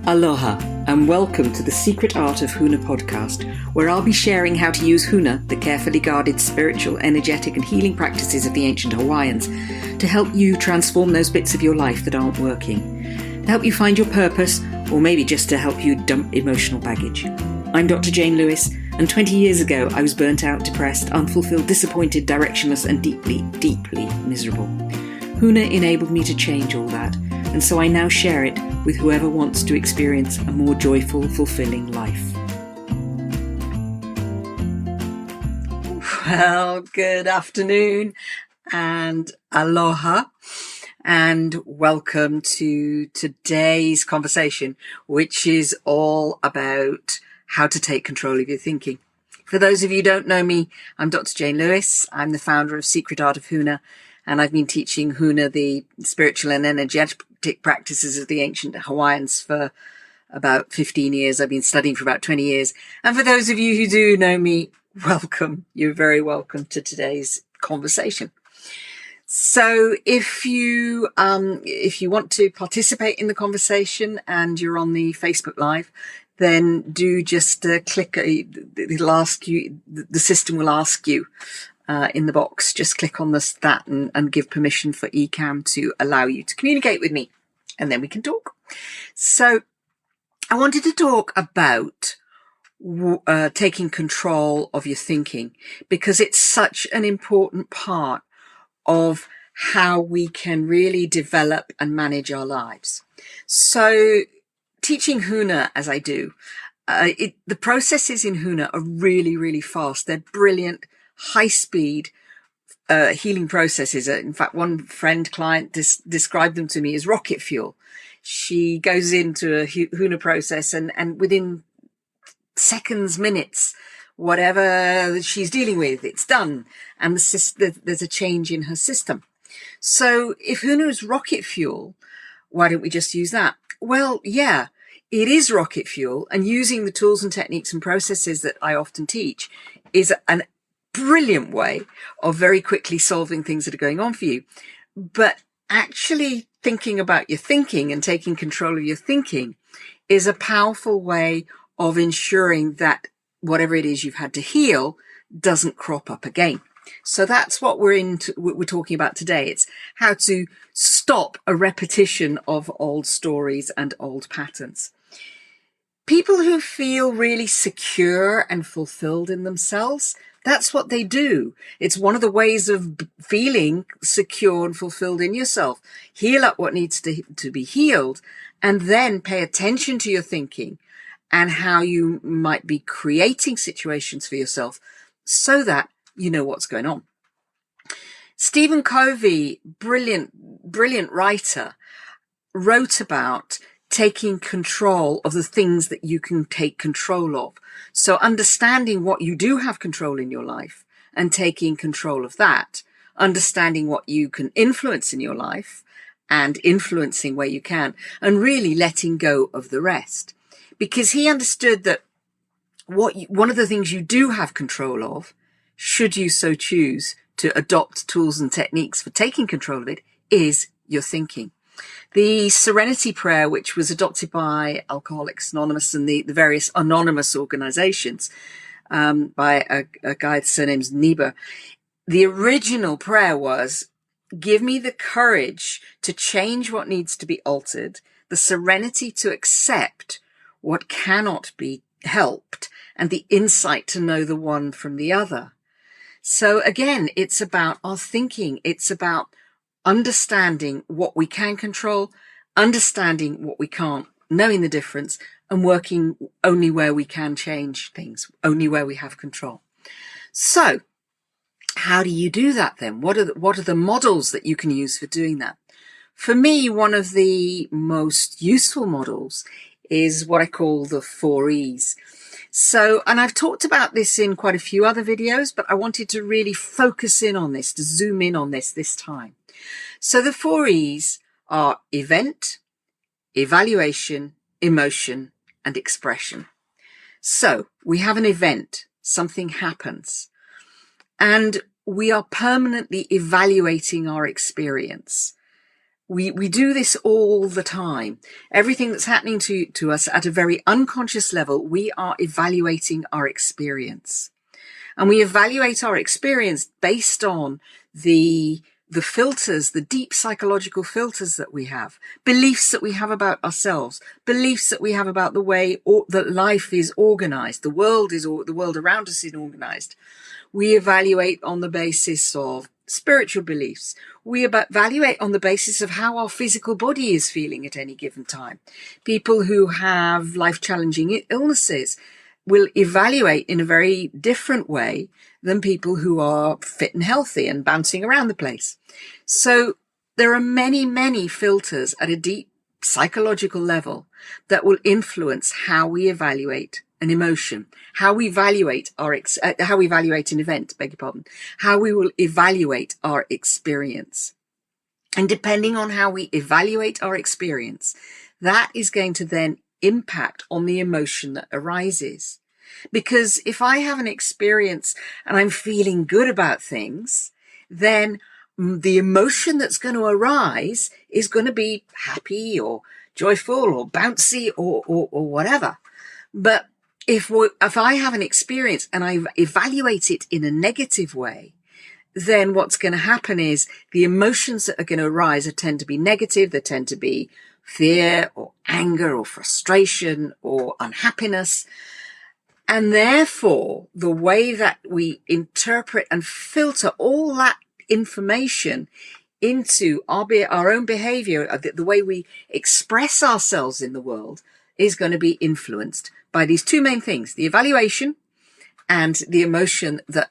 Aloha and welcome to the Secret Art of Huna podcast, where I'll be sharing how to use Huna, the carefully guarded spiritual, energetic and healing practices of the ancient Hawaiians, to help you transform those bits of your life that aren't working, to help you find your purpose, or maybe just to help you dump emotional baggage. I'm Dr. Jane Lewis, and 20 years ago I was burnt out, depressed, unfulfilled, disappointed, directionless and deeply, deeply miserable. Huna enabled me to change all that, and so I now share it with whoever wants to experience a more joyful, fulfilling life. Well, good afternoon and aloha, and welcome to today's conversation, which is all about how to take control of your thinking. For those of you who don't know me, I'm Dr. Jane Lewis. I'm the founder of Secret Art of Huna, and I've been teaching Huna, the spiritual and energetic practices of the ancient Hawaiians, for about 15 years. I've been studying for about 20 years. And for those of you who do know me, welcome. You're very welcome to today's conversation. So if you want to participate in the conversation and you're on the Facebook Live, then do just click. It'll ask you. The system will ask you in the box. Just click on that and give permission for eCam to allow you to communicate with me, and then we can talk. So I wanted to talk about taking control of your thinking, because it's such an important part of how we can really develop and manage our lives. So teaching Huna as I do, the processes in Huna are really, really fast. They're brilliant, high-speed healing processes. In fact, one client described them to me as rocket fuel. She goes into a Huna process and within seconds, minutes, whatever she's dealing with, it's done. And there's a change in her system. So if Huna is rocket fuel, why don't we just use that? Well, yeah, it is rocket fuel, and using the tools and techniques and processes that I often teach is an brilliant way of very quickly solving things that are going on for you. But actually thinking about your thinking and taking control of your thinking is a powerful way of ensuring that whatever it is you've had to heal doesn't crop up again. So that's what we're talking about today. It's how to stop a repetition of old stories and old patterns. People who feel really secure and fulfilled in themselves, that's what they do. It's one of the ways of feeling secure and fulfilled in yourself. Heal up what needs to be healed, and then pay attention to your thinking and how you might be creating situations for yourself so that you know what's going on. Stephen Covey, brilliant writer, wrote about taking control of the things that you can take control of. So understanding what you do have control in your life and taking control of that, understanding what you can influence in your life and influencing where you can, and really letting go of the rest. Because he understood that one of the things you do have control of, should you so choose to adopt tools and techniques for taking control of it, is your thinking. The Serenity Prayer, which was adopted by Alcoholics Anonymous and the various anonymous organizations, by a guy, his surname's Niebuhr. The original prayer was, give me the courage to change what needs to be altered, the serenity to accept what cannot be helped, and the insight to know the one from the other. So again, it's about our thinking. It's about understanding what we can control, understanding what we can't, knowing the difference, and working only where we can change things, only where we have control. So how do you do that then? What are the models that you can use for doing that? For me, one of the most useful models is what I call the 4 E's. So, and I've talked about this in quite a few other videos, but I wanted to really focus in on this, to zoom in on this time. So the 4 E's are event, evaluation, emotion, and expression. So we have an event, something happens, and we are permanently evaluating our experience. We do this all the time. Everything that's happening to us at a very unconscious level, we are evaluating our experience. And we evaluate our experience based on the filters, the deep psychological filters that we have, beliefs that we have about ourselves, beliefs that we have about the way that life is organized, the world around us is organized. We evaluate on the basis of spiritual beliefs. We evaluate on the basis of how our physical body is feeling at any given time. People who have life-challenging illnesses will evaluate in a very different way than people who are fit and healthy and bouncing around the place. So there are many, many filters at a deep psychological level that will influence how we evaluate an emotion, how we evaluate how we evaluate an event, beg your pardon, how we will evaluate our experience. And depending on how we evaluate our experience, that is going to then impact on the emotion that arises. Because if I have an experience and I'm feeling good about things, then the emotion that's going to arise is going to be happy or joyful or bouncy or whatever. But if I have an experience and I evaluate it in a negative way, then what's going to happen is the emotions that are going to arise tend to be negative. They tend to be fear or anger or frustration or unhappiness. And therefore, the way that we interpret and filter all that information into our own behavior, the way we express ourselves in the world, is going to be influenced by these two main things, the evaluation and the emotion that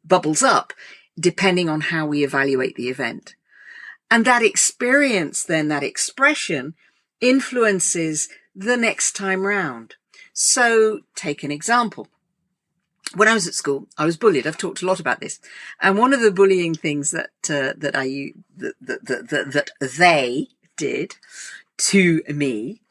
bubbles up depending on how we evaluate the event. And that experience, then, that expression influences the next time round. So take an example. When I was at school, I was bullied. I've talked a lot about this. And one of the bullying things that they did to me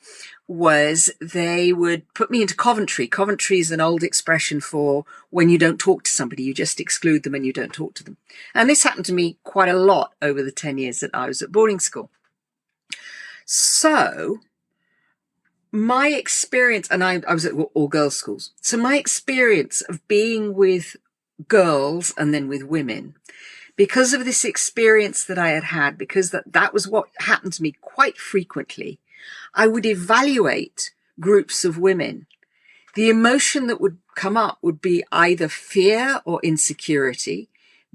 was they would put me into Coventry. Coventry is an old expression for when you don't talk to somebody, you just exclude them and you don't talk to them. And this happened to me quite a lot over the 10 years that I was at boarding school. So my experience, and I was at all girls schools. So my experience of being with girls and then with women, because of this experience that I had, because that was what happened to me quite frequently, I would evaluate groups of women. The emotion that would come up would be either fear or insecurity,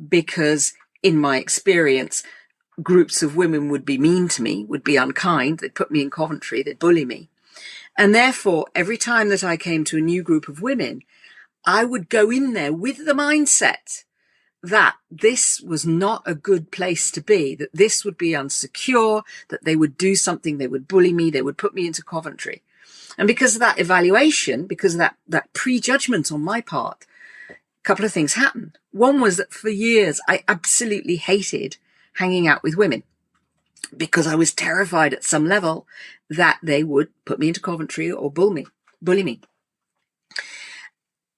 because in my experience, groups of women would be mean to me, would be unkind. They'd put me in Coventry, they'd bully me. And therefore, every time that I came to a new group of women, I would go in there with the mindset that this was not a good place to be, that this would be unsecure, that they would do something, they would bully me, they would put me into Coventry. And because of that evaluation, because of that prejudgment on my part, a couple of things happened. One was that for years, I absolutely hated hanging out with women because I was terrified at some level that they would put me into Coventry or bully me.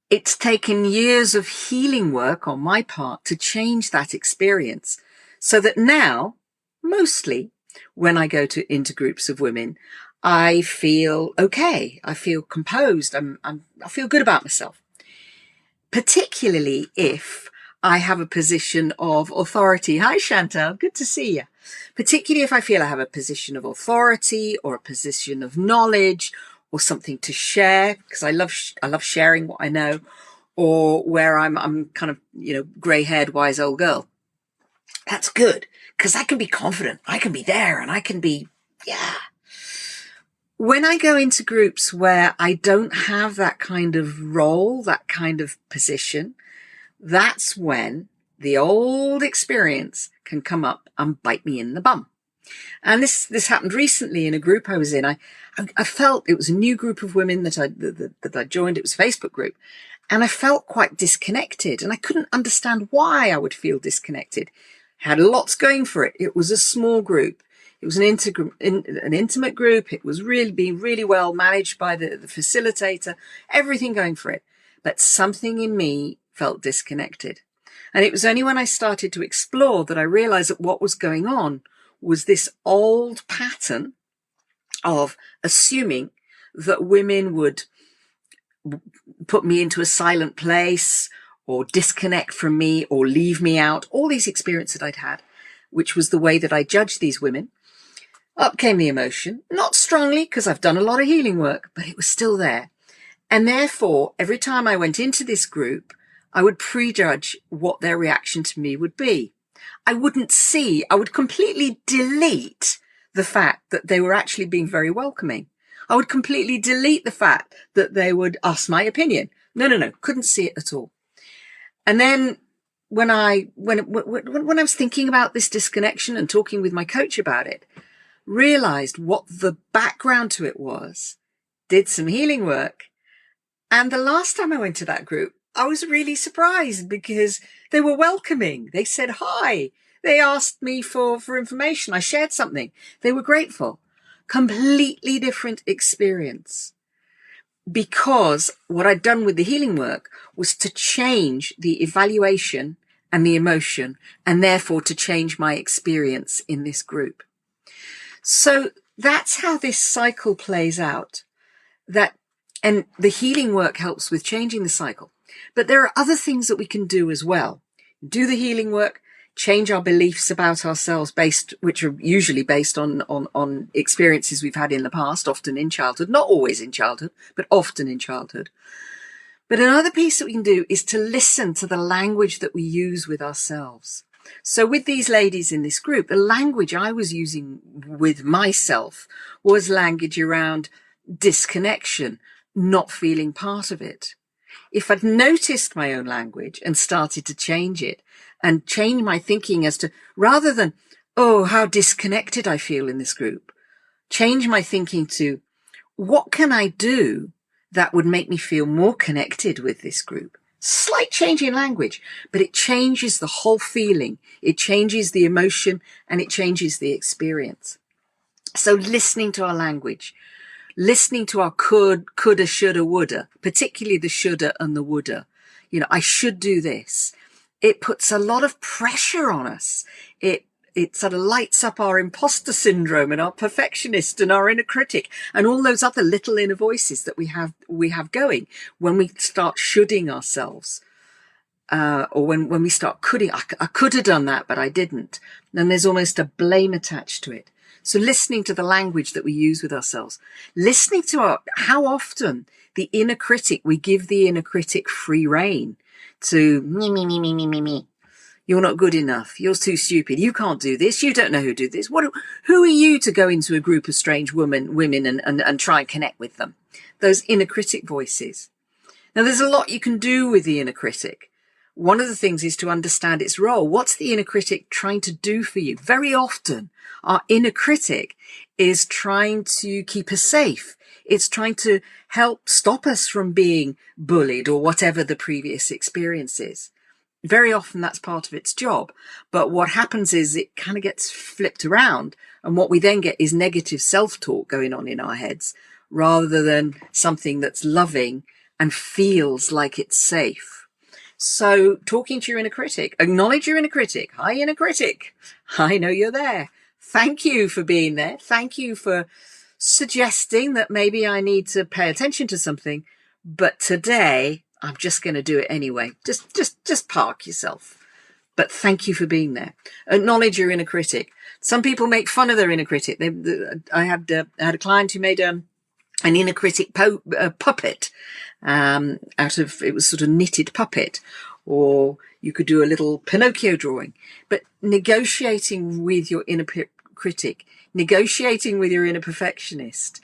It's taken years of healing work on my part to change that experience so that now, mostly when I go into groups of women, I feel okay. I feel composed. I feel good about myself, particularly if I have a position of authority. Hi, Chantal. Good to see you. Particularly if I feel I have a position of authority or a position of knowledge or something to share, because I love sharing what I know, or where I'm kind of, grey-haired, wise old girl. That's good, because I can be confident. I can be there and I can be, yeah. When I go into groups where I don't have that kind of role, that kind of position, that's when the old experience can come up and bite me in the bum. And this happened recently in a group I was in. I felt it was a new group of women that I joined. It was a Facebook group. And I felt quite disconnected, and I couldn't understand why I would feel disconnected. Had lots going for it. It was a small group. It was an intimate group. It was being really well managed by the facilitator, everything going for it. But something in me felt disconnected. And it was only when I started to explore that I realized that what was going on was this old pattern of assuming that women would put me into a silent place or disconnect from me or leave me out. All these experiences I'd had, which was the way that I judged these women. Up came the emotion, not strongly because I've done a lot of healing work, but it was still there. And therefore, every time I went into this group, I would prejudge what their reaction to me would be. I would completely delete the fact that they were actually being very welcoming. I would completely delete the fact that they would ask my opinion. No, couldn't see it at all. And then when I was thinking about this disconnection and talking with my coach about it, realized what the background to it was, did some healing work. And the last time I went to that group, I was really surprised because they were welcoming. They said hi. They asked me for information. I shared something. They were grateful. Completely different experience. Because what I'd done with the healing work was to change the evaluation and the emotion, and therefore to change my experience in this group. So that's how this cycle plays out. And the healing work helps with changing the cycle. But there are other things that we can do as well. Do the healing work, change our beliefs about ourselves which are usually based on experiences we've had in the past, often in childhood, not always in childhood, but often in childhood. But another piece that we can do is to listen to the language that we use with ourselves. So with these ladies in this group, the language I was using with myself was language around disconnection, not feeling part of it. If I'd noticed my own language and started to change it and change my thinking as to, rather than, oh, how disconnected I feel in this group, change my thinking to, what can I do that would make me feel more connected with this group? Slight change in language, but it changes the whole feeling. It changes the emotion and it changes the experience. So listening to our language, listening to our coulda, shoulda, woulda, particularly the shoulda and the woulda. You know, I should do this. It puts a lot of pressure on us. It sort of lights up our imposter syndrome and our perfectionist and our inner critic and all those other little inner voices that we have going when we start shoulding ourselves. Or when we start coulding, I could have done that, but I didn't. Then there's almost a blame attached to it. So listening to the language that we use with ourselves, listening to how often the inner critic, we give the inner critic free rein to me. You're not good enough. You're too stupid. You can't do this. You don't know who do this. Who are you to go into a group of strange women and try and connect with them? Those inner critic voices. Now, there's a lot you can do with the inner critic. One of the things is to understand its role. What's the inner critic trying to do for you? Very often, our inner critic is trying to keep us safe. It's trying to help stop us from being bullied or whatever the previous experience is. Very often that's part of its job. But what happens is it kind of gets flipped around. And what we then get is negative self-talk going on in our heads rather than something that's loving and feels like it's safe. So talking to your inner critic, acknowledge your inner critic. Hi, inner critic. I know you're there. Thank you for being there. Thank you for suggesting that maybe I need to pay attention to something. But today I'm just going to do it anyway. Just park yourself. But thank you for being there. Acknowledge your inner critic. Some people make fun of their inner critic. I had a client who made an inner critic puppet out of, it was sort of knitted puppet, or you could do a little Pinocchio drawing. But negotiating with your inner critic, negotiating with your inner perfectionist,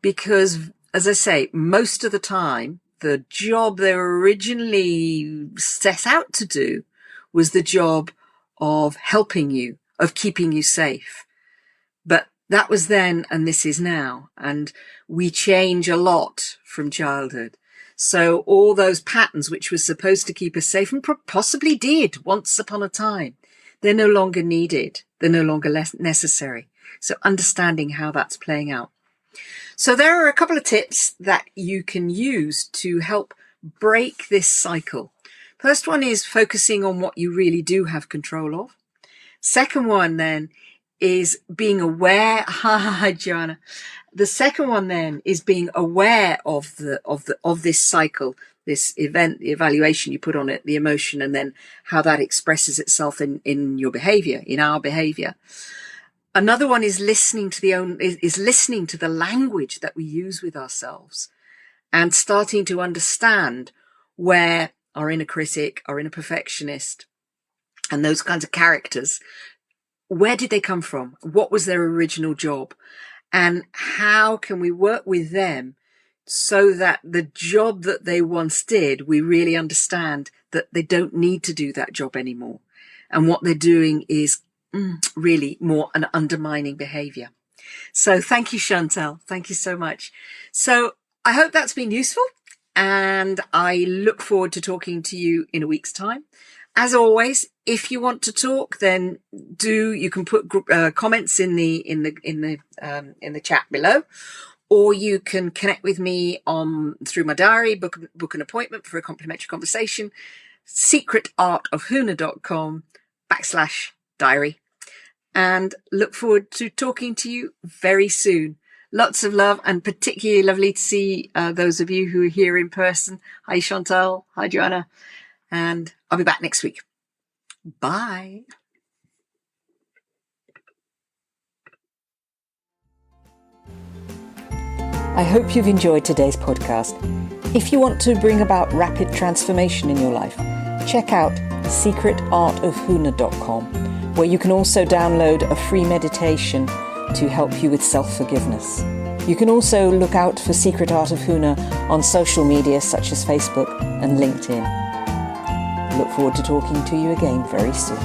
because as I say, most of the time, the job they were originally set out to do was the job of helping you, of keeping you safe. But that was then and this is now. And we change a lot from childhood. So all those patterns which were supposed to keep us safe and possibly did once upon a time, they're no longer needed. They're no longer necessary. So understanding how that's playing out. So there are a couple of tips that you can use to help break this cycle. First one is focusing on what you really do have control of. Second one then is being aware. Hi, Joanna. The second one then is being aware of this cycle, this event, the evaluation you put on it, the emotion, and then how that expresses itself in your behavior, in our behavior. Another one is listening to the language that we use with ourselves and starting to understand where our inner critic, our inner perfectionist, and those kinds of characters, where did they come from? What was their original job? And how can we work with them so that the job that they once did, we really understand that they don't need to do that job anymore. And what they're doing is really more an undermining behavior. So thank you, Chantal. Thank you so much. So I hope that's been useful, and I look forward to talking to you in a week's time. As always, if you want to talk, then you can put comments in the chat below, or you can connect with me through my diary, book an appointment for a complimentary conversation, secretartofhuna.com/diary, and look forward to talking to you very soon. Lots of love, and particularly lovely to see those of you who are here in person. Hi, Chantal. Hi, Joanna. And I'll be back next week. Bye. I hope you've enjoyed today's podcast. If you want to bring about rapid transformation in your life, check out secretartofhuna.com, where you can also download a free meditation to help you with self-forgiveness. You can also look out for Secret Art of Huna on social media such as Facebook and LinkedIn. Look forward to talking to you again very soon.